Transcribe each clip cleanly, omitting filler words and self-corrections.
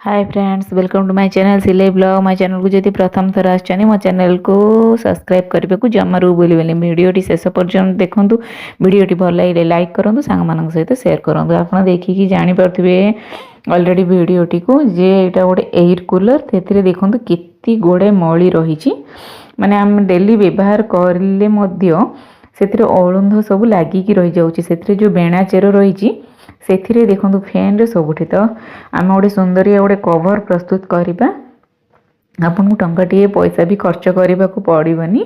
Hi friends, welcome to my channel सिलाई blog. My channel को जदि प्रथम थर आछनी मो चैनल को सब्सक्राइब करबे को जमारू बोलिबेनी। वीडियोटी शेष पर्यंत देखंतु। वीडियोटी भल लागिले लाइक करंतु, सांग मानक सहित शेयर करंतु। आपण देखिकी जानि परथिबे ऑलरेडी वीडियोटी को जे एटा गोटे एयर कूलर तेथिरे देखंतु केती गोडे मळी रहिछि। माने हम डेली व्यवहार करले मध्य सेथिरे अळुंध सब लागिकी रहि जाउछि। सेथिरे जो बेणा चेर रहिछि सेथिरे देखंतु फैन रे सबुठी। तो आम गोटे सुंदरिया गोटे कवर प्रस्तुत करवा। आपन को टंकाटे पैसा भी खर्च करने को पड़ोनी।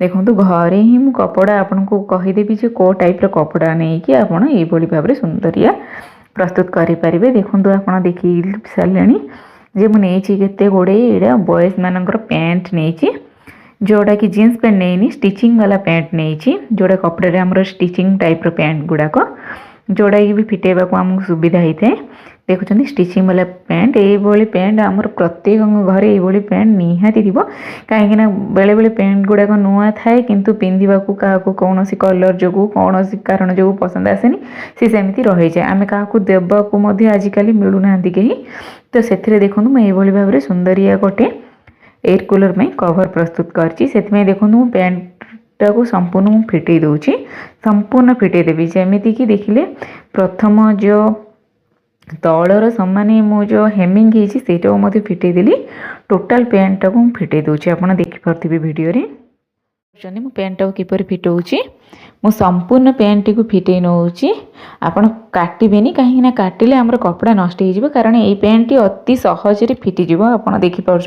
देखो घरे ही मु कपड़ा आपन को कहीदेवी जे को टाइप कपड़ा नहीं कि आपड़ ये भाव में सुंदरिया प्रस्तुत करें। देखो आप देखी सारे जे मुझे गोड़े यहाँ बॉयज मानकर पैंट नहीं, जोड़ा कि जीन्स पैंट नहीं, स्टिचिंग वाला पैंट नहीं, जोड़ा कपड़े आमर स्टिचिंग टाइप पैंट गुड़ाक जोड़ा कि भी फिटेबा को आमको सुविधा होता है। देखुं स्टिचिंग वाला पैंट, ये पैंट आमर प्रत्येक घरे ये पैंट निहाती थी। कहीं बेले बेले पैंट गुड़ाक नुआ थाए किंतु पिंधा क्या कौन कलर जो कौन कारण जो पसंद आसेनी सी सेमती रही जाए। आम क्या देवाक आजिकल मिलूना कहीं। तो से देखो मुझे भाव में सुंदरिया गोटे एयर कूलर में कवर प्रस्तुत कर देखो पैंट को संपूर्ण फिटे दूची। संपूर्ण फिटे देवी जमीती कि देखिले प्रथम जो तलर सामान्य मो जो हेमिंग होती फिटे देली। टोटाल पैंट को फिटे दूची। आप देखिपे वीडियो रे मु पैंट को किपर फिटाऊँगी। मु संपूर्ण पैंट को फिटे नौची। आपड़ काटबेनी कहीं काटिले आमर कपड़ा नष्ट हो, कारण ये पैंट अति सहज फिटीज। आप देखिपुं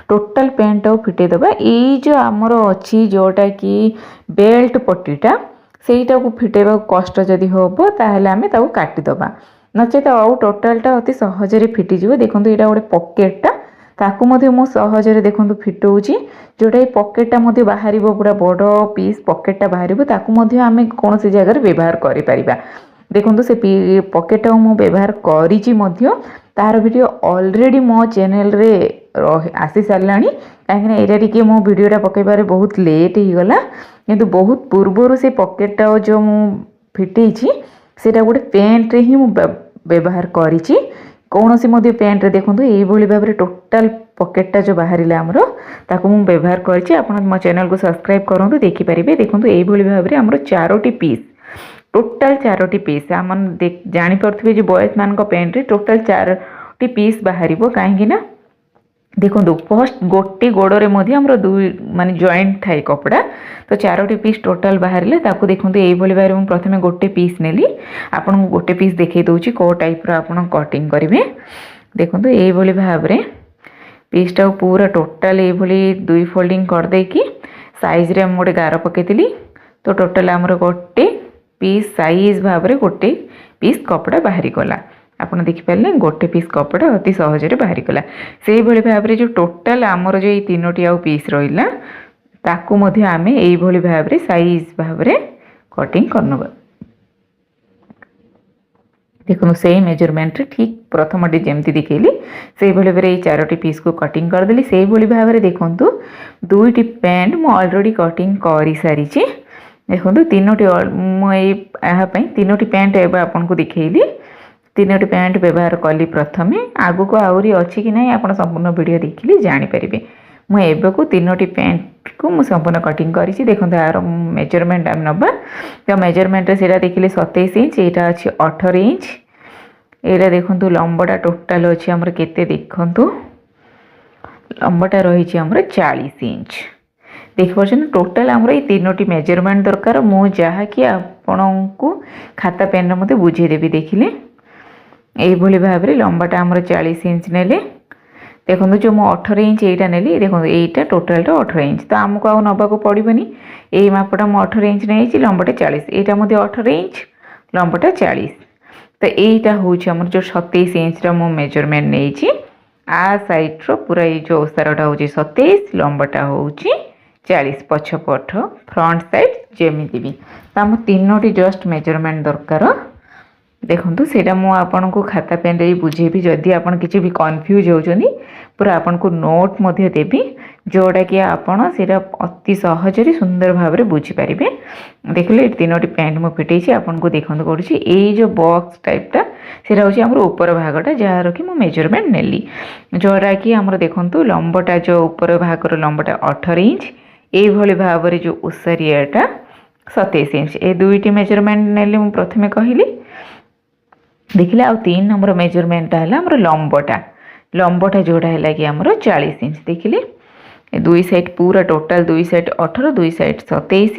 टोटाल पैंट को फिटेदबा। ये जो आमर अच्छी जोटा कि बेल्ट पट्टीटा सेटा को फिटेबा कष्ट जदि हम ताहले आमे ताको काटिदबा, नचेत आउ टोटालटा अति सहज फिटीज। देखो यहाँ गोटे पकेटा ताकू मु सहजरे देखो फिटाऊँगी। जोटा पकेटा बाहर पूरा बड़ पीस पकेटा बाहर ताकू आम कौन सी जगह व्यवहार करें। देखो से पकेटा मु व्यवहार करी तार वीडियो ऑलरेडी मो चैनल रे आसी सारा। कहीं यहाँ टे मो वीडियोटा पकड़े बहुत लेट हो गला, किंतु बहुत पूर्वर से पकेटा जो मु फिटे सेटा गोटे पैंट रे ही व्यवहार करी। कौन सी पैंट रे देखो ये भाव में टोटाल पकेटा जो बाहर आमर ताकू मु व्यवहार करछि। आप मो चैनल को सब्सक्राइब करूँ देखिपारे। देखो ये भाव में आमर 4टी पीस, टोटाल 4टी पीस आम जापे जो बॉयज मान पैंट रे टोटाल 4टी पीस बाहर। कहीं देखो फर्स्ट गोटे गोड़े आमर दुई माने जॉइंट थाए कपड़ा। तो 4टी पीस टोटाल बाहर ताकू देखो ये भाव में प्रथम गोटे पीस नेली। आपन गोटे पीस देखे दूची को टाइप रो आपन कटिंग करेंगे। देखो ये भाव में पीसटा पूरा टोटाल ये दुई फोल्डिंग कर देकी साइज रे गोटे गार पकईली। तो टोटाल आमर गोटे पीस साइज भाव में गोटे पीस कपड़ा बाहरी गला। आपन देखिपारे गोटे पीस कपड़ा अति सहज बाहरी गला। से भाव में जो टोटाल आमर जो ये 3टी आउ पीस रहा ताकू आम ये भाव में साइज भाव में कटिंग करनबा। देखो से मेजरमेंट ठीक प्रथम जमती दिखेली से भाव में ये 4टी पीस को कटिंग करदेली। से भाव में देखो 2टी पैंट मु ऑलरेडी कटिंग कर सारी। देखो 3टी मुझे 3टी पैंट एवं आपन को दिखेली। 3टी पैंट व्यवहार कली प्रथमे। आगु को आहरी अच्छी कि नहीं आप संपूर्ण वीडियो देखिले जानीपारे। मुझे को 3टी पैंट को मु संपूर्ण कटिंग करी। देखो यार मेजरमेंट आम नवा। तो मेजरमेंट से देखिले 27 इंच, यहाँ अच्छी 18 इंच। यहाँ देखो लंबटा टोटाल अच्छी आमर केते देखु लंबटा रही आमर 40 इंच। देखिए टोटाल आमर ये 3टी मेजरमेंट दरकार। मु जहा कि आपण को खाता पेन मत बुझेदेवी। देखिले ये भाव में लंबाटा आमर 40 इंच नेले। देखो जो मु 18 इंच यहाँ नेली। देखो यहाँ टोटालटा 18 इंच। तो आमको आउ नबाक पड़ोनी। ये मापटा मु 18 इंच नहीं, लंबाटा 40। यहाँ मध्य 18 इंच लंबाटा 40। तो यहीटा हूँ आमर जो 27 इंच मु मेजरमेंट नहीं। आ साइड्र पूरा ये जो ओसारटा हूँ 27, लंबाटा हूँ 40। पछपट फ्रंट साइड जमीती भी। तो आम 3टी जस्ट मेजरमेंट दरकार। देखो सेटा मु आपन को खाता पेन रे बुझेबी। जदि आपन किसी भी कन्फ्यूज होउछनी पूरा आपन को नोट मध्य देबी। जोटा कि आपण सेटा अति सहजरे सुंदर भाव में बुझीपारे। देखिले तीनोटी पैंट मुझे फिटे आपको देखते करुँची ये जो बॉक्स टाइपटा सेटा हूँ आम ऊपर भागटा जार कि मेजरमेंट नेली जोटा कि आम देखु लंबटा जो ऊपर भागर लंबटा 18 इंच ये भाव में जो ओसारियाटा 27 इंच ए दुईटी मेजरमेंट नेली मुझे प्रथमे कहली। देखिले आ 3 नंबर मेजरमेंट है आम लंबटा जोड़ा है कि आम 40 इंच देखिले दुई साइड पूरा टोटाल दुई साइड 18 दुई साइड 27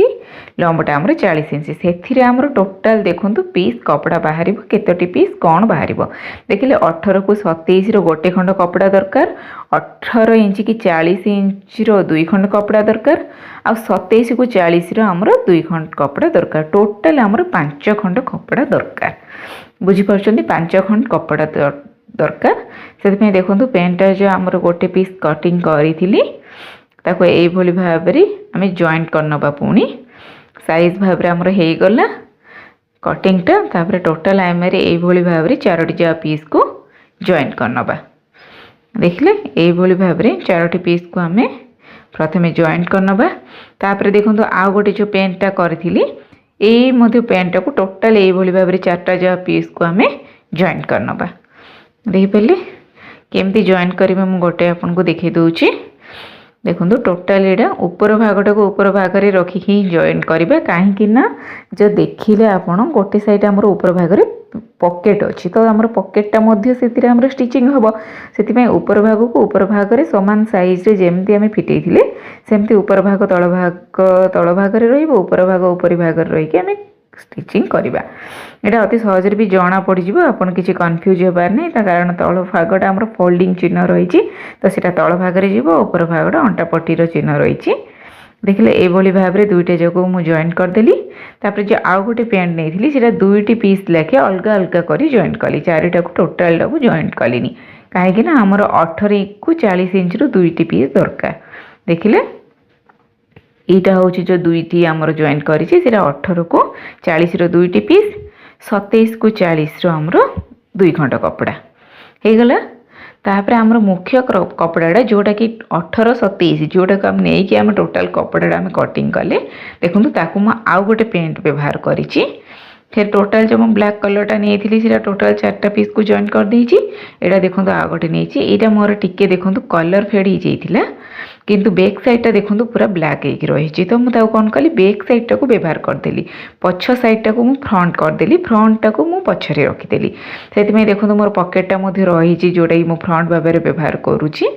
लंबटा आम 40 इंच से आम टोटाल देखु पीस कपड़ा बाहर केतोटी पीस कौन बाहर देखिले 18 को 27 गोटे खंड कपड़ा दरकार 18 इंच कि 40 इंच दुई खंड कपड़ा दरकार आ 27 को 40 आमर दुई खंड कपड़ा दरकार टोटाल आमर 5 खंड कपड़ा दरकार बुझीपार 5 खंड कपड़ा दरकार से देखो पेंटा जो आमर गोटे पीस कटिंग करी ताको ये भाव आम जॉइंट करनबा पुणी साइज भाव आमर हो गला कटिंगटा टोटाल आम ये भाव 4टी जा पीस को जॉइंट करनबा देखिले ये भाव 4टी पीस को आम प्रथम जॉइंट करनबा देखो आउ गोटे जो पेंटा करी ये पेंटा को टोटाल ये भाव 4टा जा पीस को आम जॉइंट करनबा देखिपारे केमती जॉइंट करेंगे मुझे गोटे आपको देखी दूची देखो टोटाल यहाँ ऊपर भागटा को ऊपर भाग में रखिकी जॉइंट करवा कहीं जो देखिले आपड़ गोटे साइड आम ऊपर भाग में पॉकेट अच्छी तो आम पॉकेटा से स्टिचिंग हम से ऊपर भाग को ऊपर भाग में सामान साइज रे जमती आम फिटे सेमती ऊपर भाग तल भाग में ऊपर भाग ऊपर भाग रही आम स्टिचिंग करवा यहाँ अति सहज भी जना पड़ज आपन किसी कन्फ्यूज होबार नहीं कारण तल भागटा आम फोल्डिंग चिन्ह रही तो सीटा तल भाग में जीव ऊपर भागटा अंटा पट्टीर चिन्ह रही देखिले ये भाव में दुईटा जग मुझे जॉइंट करदेली जो आउ गोटे पैंट नहीं थी दुईटी पीस लेखे अलग अलग कर जॉइंट कली 4टा को टोटाल टाक जॉइंट कलिनी कहीं आमर 18 को 40 इंच दुईटी पीस दरकार देखिले यहाँ हूँ जो दुईटी आमर जॉइंट करी 18 को 40 दुईटी पीस 27 को 40 आमर दुई खंड कपड़ा हो गला तापर आमर मुख्य कपड़ाटा जोटा कि 18 27 जोटा को आम नहीं कि आम टोटाल कपड़ाटा आम कटिंग कले देखो ताकू मु आउ गोटे पेंट व्यवहार करी फिर टोटाल जो मुझे ब्लैक कलरटा नहीं टोटाल 4टा पीस को जॉइन कर देछि एटा देखो आ गोटे नहीं यहाँ मोर टिके देखो कलर फेड हो जाइतिला किंतु बैक साइडटा देखो पूरा ब्लैक हो रही तो मुझे कौन कली बैक साइडटा को व्यवहार करदेली पछ साइडटा को फ्रंट करदेली फ्रंटटा को मुझे पछरे रखीदेली से देखो मोर पकेटा रही जोटा कि मुझे फ्रंट भाव में व्यवहार करुच्ची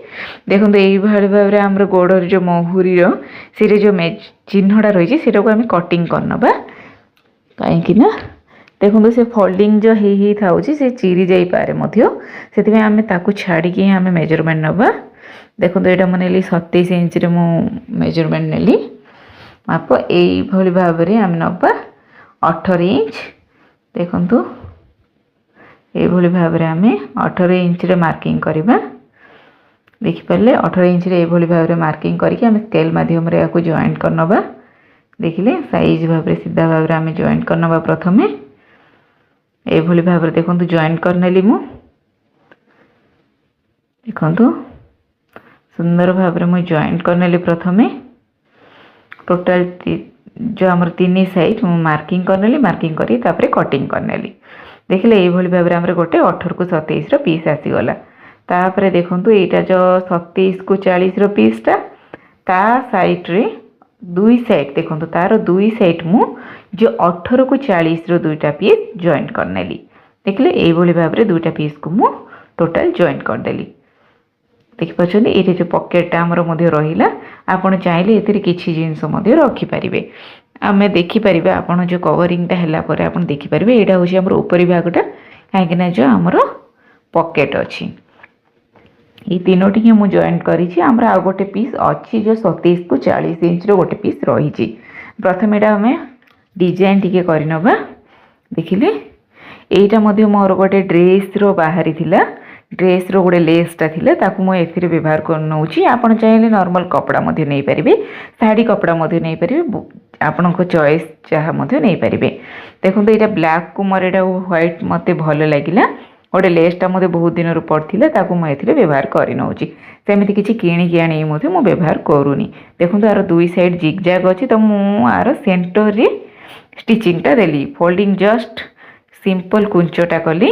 देखो यही भाव में आम गोड़ जो महुरी से जो चिन्हटा रही है आम कटिंग करनबा कहीं देखो से फोल्डिंग जो ही था से चिरी जाई पारे से आम ताकू छाड़ी आम मेजरमेंट नबा देखो यहाँ मुझे 27 इंच रे मु मेजरमेंट नेली माप यही भाव में आम नबा 18 इंच देखु ये भाव में आम 18 इंच रे मार्किंग करवा देखिपारे 18 इंच रे ये भाव में मार्किंग करके आम स्केल माध्यम रे आपको जॉइंट करनबा देखिले साइज भाव में सीधा भाव में आम जॉइंट करनबा प्रथमे ये भाव में देखो जॉइंट करनेली मु देखो सुंदर भाव में मुझे जॉइंट करनेली प्रथमे टोटाल जो आम 3 साइड मु मार्किंग करनेली मार्किंग करी तापरे कटिंग करनेली देखिले ये भाव में आम गोटे 18 को 27 पीस आसीगला तापरे देखो यहाँ जो 27 को 40 पीसटा ता साइड रे दुई साइड देखो तार दुई साइड मु जो 18 को 40 दुईटा पीस जॉइंट करनेली देखिले ये भाव में दुईटा पीस को मु टोटाल जॉइंट करदेली देखिपारे ये जो पकेटा आमर रहा आपड़ चाहिए ये किसी जिनस रखिपारे आम देखिपर आपड़ जो कवरिंगटा है आप देखिपारे यहाँ हूँ आम ऊपरी भागटा कहीं जो आमर पकेट अच्छी ये तीनोटी ही मुझे जॉइंट करी आमर आ गोटे पीस अच्छी जो 27 को 40 इंच गोटे पीस रही प्रथम यहाँ आम डिजाइन टी करनबा देखिले यहाँ मोर गोटे ड्रेस रो बाहरी थिला ड्रेस रो गोटे लेसटा थिला ताकू मुझे व्यवहार कर नौची आप चाहिए नॉर्मल कपड़ा नहीं पारे शाढ़ी कपड़ा नहीं पारे आपण चॉइस जहाँ नहीं पारे देखो यहाँ ब्लैक को मोर यहाँ व्हाइट मत भल लगे गोटे लेसटा मते बहुत दिन पड़ता ताकू मुझे व्यवहार कर नौची सेमती किसी किणिकी आनी मुझे व्यवहार करूनी। देखो यार दुई साइड जिगजैग अच्छी तो मुझे सेंटर रे स्टिचिंगटा देली फोल्डिंग जस्ट सिंपल कुंचटा कली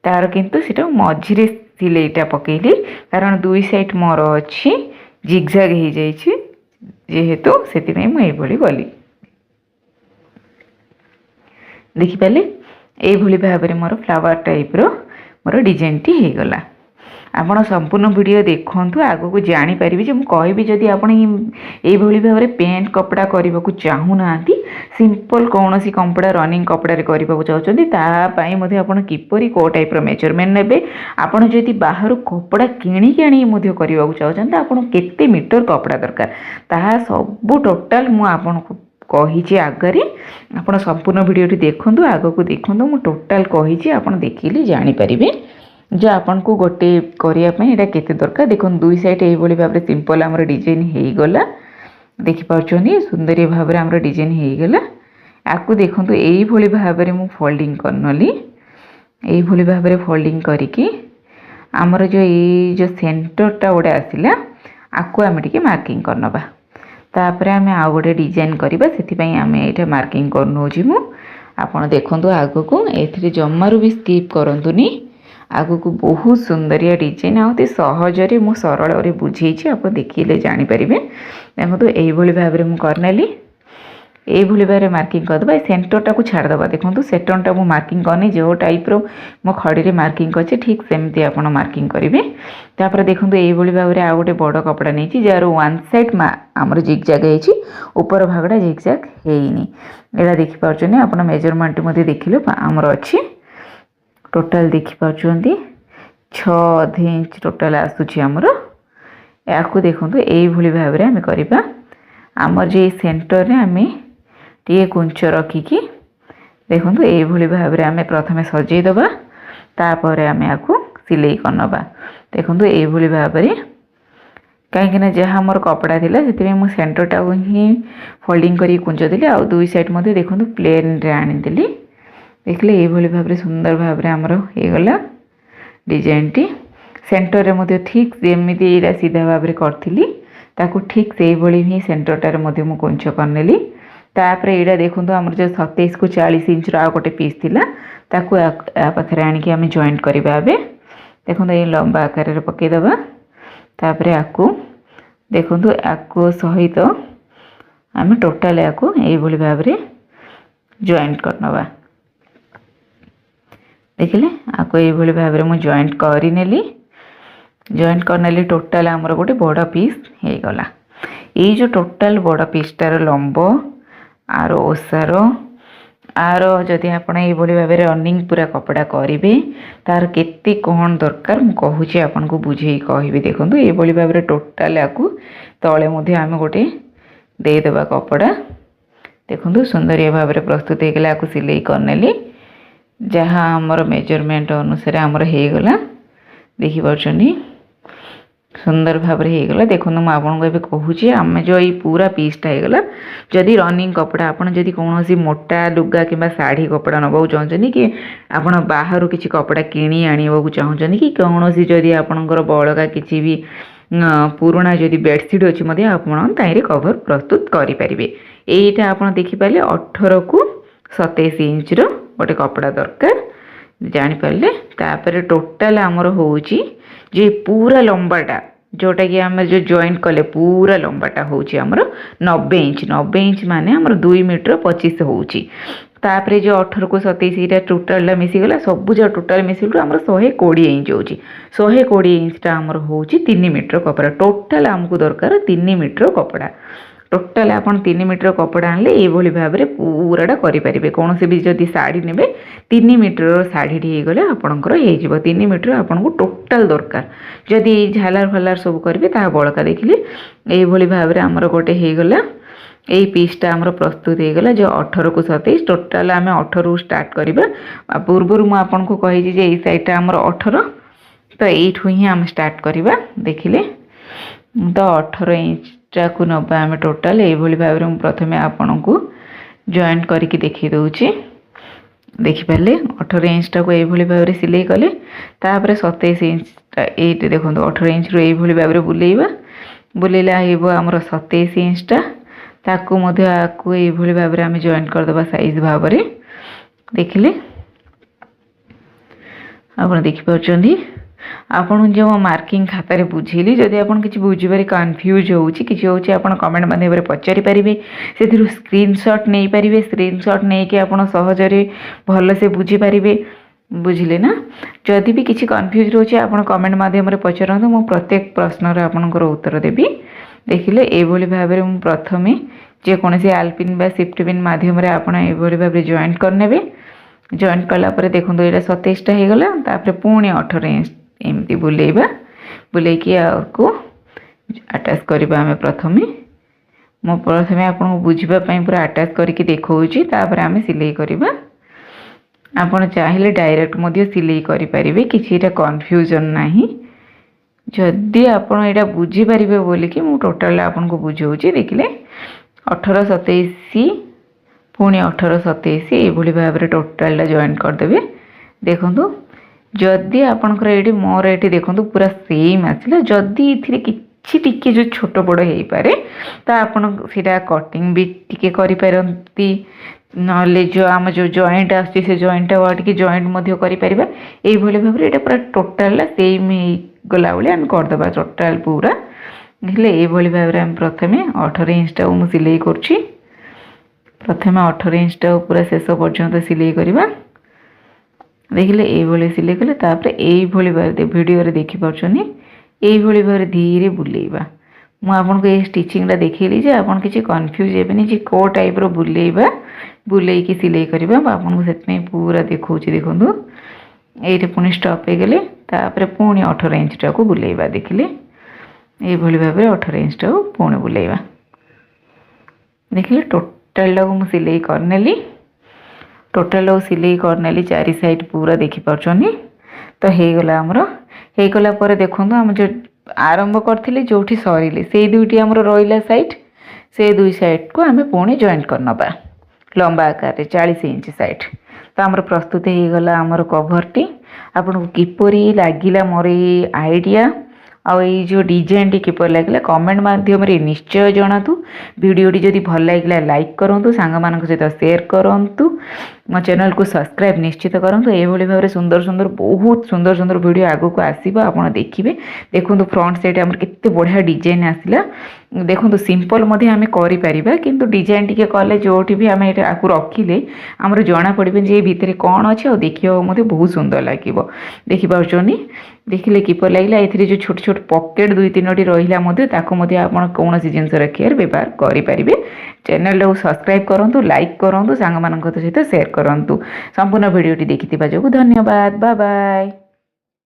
तार किंतु सेटा मझिरे सिलेटा पकेली कारण दुई साइड मोर अच्छी जिगजैग हो जाइए जेहेतु से मुझे गली देखिपारे यही भाव में मोर फ्लावर टाइप रो मोर डिजाइन टी हो गला। आपण संपूर्ण वीडियो देखंतु आगो को जानी परिबे जे मु कहबी जदी आपण एई भली भाव में पेंट कपड़ा करबा को चाहू नांती सिंपल कोनोसी कपड़ा रनिंग कपड़ा रे करबा को चाहउछंती ता पई मध्ये आपण किपरि को टाइप रो मेजरमेंट नेबे आपण जदी बाहर कपड़ा किणी के आनी मध्ये करबा को चाहउछंती आपण केते मीटर कपड़ा दरकार ता सब टोटल मु आपण को कही आगे आप संपूर्ण वीडियो देखु आग को देखु मु टोटाल कही आप देखिले जानीपारे जो आपन को गोटे करने केते दरकार देखो दुई साइड यही भाव में सिंपल आम डिजाइन हो गला देखिपुं सुंदर भाव में आम डिजाइन हो गला आपको देखो यही भाव में मु फोल्डिंग करनली यही भाव में फोल्डिंग करके आमर जो ये जो सेंटरटा गोटे आसला आपको आम टे मार्किंग करनबा तापर आम आउ गोटे डिजाइन करवा से आम ये मार्किंग करनौची मु आपड़ देखु आग को ए जमारू भी स्किप करंतुनी आग को बहुत सुंदरिया डिजाइन आते सहजरे मु सरल बुझे आप देखिले जानीपारे देखो यही भाव में करनेली यही भाव में मार्किंग करदे सेंटरटा को छाड़दे देखो सेंटरटा मु मार्किंग करनी जो टाइप रो मो खड़ी मार्किंग कर ठीक सेमती आप मार्किंग करेंगे तापर देखो यही भाव में आउ गोटे बड़ कपड़ा नहीं जार वन साइड आमर जिगजैग है ऊपर भागटा जिगजैग हैनी एटा देखिपुं आप मेजरमेंट देखिले आमर अच्छी टोटाल देखिपुं 6 इंच टोटाल आसूची आमर या देखो यही भाव में आम करवा आमर जो सेंटर रे आम टे कुंच रखिकी देखो यही भाव में आम प्रथम सजेदबा तापर आम आपको सिलाई करनबा देखो यही भाव में कहीं जहाँ मोर कपड़ा थिला से मुझे सेंटरटा ही फोल्डिंग करी कुंच देली आ दुई साइड मध्य देखो प्लेन रे आनीदेली देखले यही भाव में सुंदर भाव में आमर होगला डिजाइन टी सेंटर रे ठीक सेमती सीधा भाव में करी ताकू ठीक से ही सेंटरटार मु कुंच करनेली तापर यहाँ देखो आम जो 27 को 40 इंच आ गोटे पीस थिला ताकू पाखे आणिकी आम जॉइंट करवा देखो ये लंबा आकार पकईदबा तापर आपको देखो आपको सहित आम टोटाल आपको यही भाव में जॉइंट करनबा देखिले आपको यही भाव में मुझे जॉइंट करनेली जॉइंट करनेली टोटाल आमर गोटे बड़ पीस हो गला ये जो टोटाल बड़ पीसटार लंब आर ओसार आर जदि आपण ये भाव में रनिंग पूरा कपड़ा करेंगे तार केते कौन दरकार मु कहूची आपन को बुझे कहबी देखो ये भाव में टोटाल आपको तले मध्य आम गोटे देदेबा कपड़ा देखो सुंदर भाव में प्रस्तुत होगा आपको सिलाई करनेली जहाँ आमर मेजरमेंट अनुसार आमर होगला देखिपुं सुंदर भाव में होगला देखो मुझे कहूँ आम जो ये पूरा पीसटा होगला जदि रनिंग कपड़ा आपड़ जदि कौन मोटा लुगा कि शाढ़ी कपड़ा नबाक चाहते कि आपड़ बाहर किसी कपड़ा किणी आने चाहते कि कौन जदि आपणकर बड़का किसी भी पुराणा जदि बेडसीट अच्छी आपड़ कवर प्रस्तुत करेंगे यहीटा आप देखिपारे 18 को 27 इंच रो गोटे कपड़ा दरकार जानीपारे तापर टोटाल आमर होची जे पूरा लंबाटा जोटा कि आम जो जॉइंट कले पूरा लंबाटा होची आमर 90 इंच माने आमर 2 मीटर 25 होची तापर जो 18 को 27 ये टोटाल मिसीगला सब जो टोटाल मिसिलु आमर 120 इंच होची 120 इंचटा आमर होची 3 मीटर कपड़ा टोटाल आमको दरकार 3 मीटर कपड़ा टोटाल आप 3 मीटर कपड़ा आनले ये भाव में पूराटा करेंगे कौन से भी जदि शाढ़ी ने 3 मीटर शाढ़ी गले आपंकर हो 3 मीटर आपन को टोटाल दरकार जदि झालार फालार सब करेंगे ता बड़का देखिले ये भाव में आमर गोटे होगला यही पीसटा आमर प्रस्तुत होगला जो 18 को 27 टोटाल आम 18 स्टार्ट करवा पूर्वर मुझे कही ये साइडटा आमर 18 तो यू ही आम स्टार्ट करवा देखिले तो 18 इंच को नबा आम टोटाल ये भाव में प्रथम आपण को जॉइंट करके देखी दूची देखिपारे 18 इंचटा को यही भाव में सिलाई कले 27 इंचटा ये देखो 18 इंच रू यही भाव में बुलेवा बुलेला आमर 27 इंचटा ताकू यही भाव में आम जॉइन करदे साइज भाव में देखिले आप देखिपुं आपन जो मार्किंग खातार बुझेली जदि आप किसी बुझे कन्फ्यूज होने कमेंट माध्यम पचारि पारे से स्क्रीनशॉट नहीं पारे स्क्रीनशॉट नहीं कि आप सहजरे भल से बुझीपारे बुझिले ना जदि भी किसी कन्फ्यूज रोचे आप कमेंट माध्यम पचारतु मु प्रत्येक प्रश्नर आपनकर उत्तर देवी देखिले ये भाव में प्रथम जेकोसी आलपिन बा सिफ्ट पिन माध्यम आप भाव जॉइन करने जॉइन कलापर देखो ये 27टा हो गला पुणी 18 इंच एमती बुलेबा बुलेकी आपको अटैच करवा आम प्रथम मो प्रथम आपको बुझापी पूरा अटैच करके देखी आम सिलाई करवा आपड़ चाहिए डायरेक्ट मध्य सिलाई करें किसी कन्फ्यूजन नहीं जदि आपड़ यहाँ बुझीपारे बोलिकी मु टोटाल आपको बुझाऊँगी देखिले 18 27 पुणी 18 27 ये भाव में टोटाल जॉइन करदे देखु जदि आपणकर ये मोर ये देखो पूरा सेम आसला जदि ये किसी टिके जो छोट बड़ हो पारे तो आपन सीधा कटिंग भी टिके करि पारंती नले जो आम जो जॉइंट आसे से जॉइंट टे जॉइंट मध्य करि परिबा एई भले भाव रे एटा पूरा टोटाल सेम गला बेले हम करदबा टोटाल पूरा देखले एई भले भाव रे हम प्रथमे 18 इंचटा मु सिलाई करछि प्रथमे 18 इंचटा पूरा शेष पर्यंत सिलाई करबा देखिले ये सिलाई कले ये भिडियो देखिपुं ये भाव धीरे बुलेबा मुझे ये स्टिचिंगटा देखली जे आप किसी कन्फ्यूज हेबेनी जे को टाइप रो बुलेबा बुलेकी सिलाई करबा आपको से पूरा देखा देखो ये पुणी स्टॉप हो गले पुणी 18 इंचटा को बुलेबा देखिले ये भाव में 18 इंचटा को पुणी बुलेबा देखिले टोटाल को सिलाई करनेली टोटाल सिलाई करनेली चारि साइड पूरा देखिपुं तो होगला आमर होगला पर देखो आम जो आरंभ करथिले जोठी सरिले से दुईटी आमर रहिला साइड से दुई साइड को आम पुणी जॉइन करनबा लंबा आकार रे 40 इंच साइड तो आमर प्रस्तुत होगला आमर कभरटी आपको किपरि लागिला मोर ये आइडिया आ जो डिजाइन टी किपर लगे कमेंट माध्यम निश्चय जनातु वीडियोटी जदि भल लगे लाइक करूँ सांग मान सहित शेयर करूँ मो चैनल को सब्सक्राइब निश्चित करूँ ये भाव में सुंदर सुंदर बहुत सुंदर सुंदर वीडियो आगो को आसो आप देखिए देखो फ्रंट साइड आम केते बढ़िया डिजाइन आसला देखो सिंपल आम कर किंतु डिजाइन टी कले जो भी आम आपको रखिले आमर जना पड़े जे भितर कौन अच्छे और देखा बहुत सुंदर लगे देखिपुं देखिले किपर लगे ये जो छोट छोट पॉकेट दुई तीन रहा आप कौन जिनस रखिए व्यवहार करें चैनल को सब्सक्राइब करूँ लाइक करूँ सांग मान सहित शेयर करूँ संपूर्ण वीडियोटी देखि जो धन्यवाद बाय बाय।